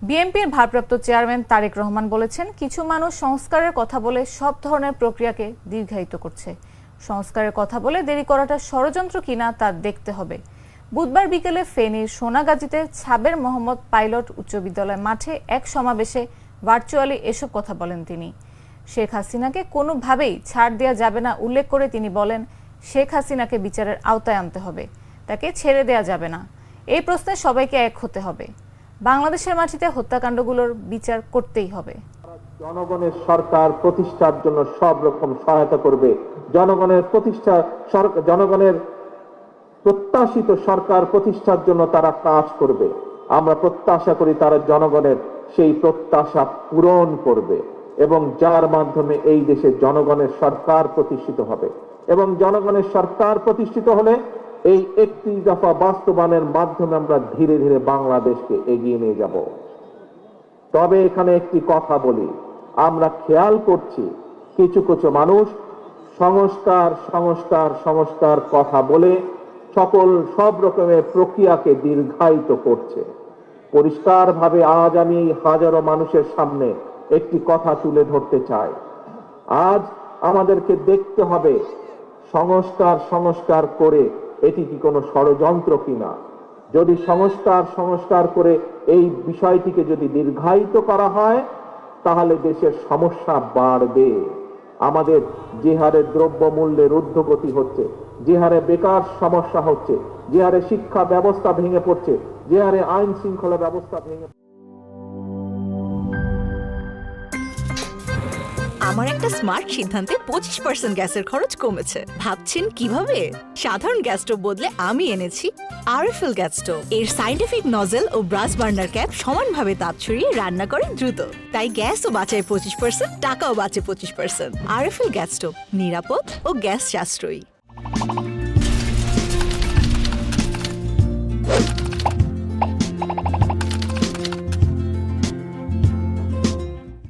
বিএনপির ভারপ্রাপ্ত চেয়ারম্যান তারেক রহমান বলেছেন, কিছু মানুষ সংস্কারের কথা বলে সব ধরনের প্রক্রিয়াকে দীর্ঘায়িত করছে। সংস্কারের কথা বলে দেরি করাটা ষড়যন্ত্র কিনা তা দেখতে হবে। বুধবার বিকেলে ফেনীর সোনাগাজীতে ছাবের মোহাম্মদ পাইলট উচ্চ বিদ্যালয় মাঠে এক সমাবেশে ভার্চুয়ালি এসব কথা বলেন তিনি। শেখ হাসিনাকে কোনোভাবেই ছাড় দেওয়া যাবে না উল্লেখ করে তিনি বলেন, শেখ হাসিনাকে বিচারের আওতায় আনতে হবে, তাকে ছেড়ে দেওয়া যাবে না। এই প্রশ্নে সবাইকে এক হতে হবে। বাংলাদেশের মাটিতে হত্যাকাণ্ডগুলোর বিচার করতেই হবে। জনগণের সরকার প্রতিষ্ঠার জন্য সব রকম সহায়তা করবে। জনগণের প্রত্যাশিত সরকার প্রতিষ্ঠার জন্য তারা কাজ করবে। আমরা প্রত্যাশা করি তারা জনগণের সেই প্রত্যাশা পূরণ করবে এবং যার মাধ্যমে এই দেশে জনগণের সরকার প্রতিষ্ঠিত হবে। এবং জনগণের সরকার প্রতিষ্ঠিত হলে এই 31 দফা বাস্তবায়নের মাধ্যমে আমরা ধীরে ধীরে বাংলাদেশকে এগিয়ে নিয়ে যাব। তবে এখানে একটি কথা বলি, আমরা খেয়াল করছি কিছু কিছু মানুষ সংস্কার কথা বলে সব রকমের প্রক্রিয়াকে দীর্ঘায়িত করছে। পরিষ্কারভাবে আজ আমি হাজারো মানুষের সামনে একটি কথা তুলে ধরতে চাই। আজ আমাদেরকে দেখতে হবে সংস্কার করে এটি কি কোনো ষড়যন্ত্র কিনা। যদি সংস্কার করে এই বিষয়টিকে যদি দীর্ঘায়িত করা হয় তাহলে দেশের সমস্যা বাড়বে। আমাদের যে হারে দ্রব্যমূল্যের ঊর্ধ্বগতি হচ্ছে, যে হারে বেকার সমস্যা হচ্ছে, যে হারে শিক্ষা ব্যবস্থা ভেঙে পড়ছে, যে হারে আইন শৃঙ্খলা ব্যবস্থা ভেঙে আমার একটা স্মার্ট সিদ্ধান্তে 25% গ্যাসের খরচ কমেছে। ভাবছেন কিভাবে? সাধারণ গ্যাস স্টোভ বদলে আমি এনেছি আরএফএল গ্যাস স্টোভ। এর সাইন্টিফিক নজল ও ব্রাস বার্নার ক্যাপ সমানভাবে তাপ ছড়িয়ে রান্না করে দ্রুত। তাই গ্যাসও বাঁচায় 25%, টাকাও বাঁচে 25%। আরএফএল গ্যাস স্টোভ, নিরাপদ ও গ্যাস সাশ্রয়ী।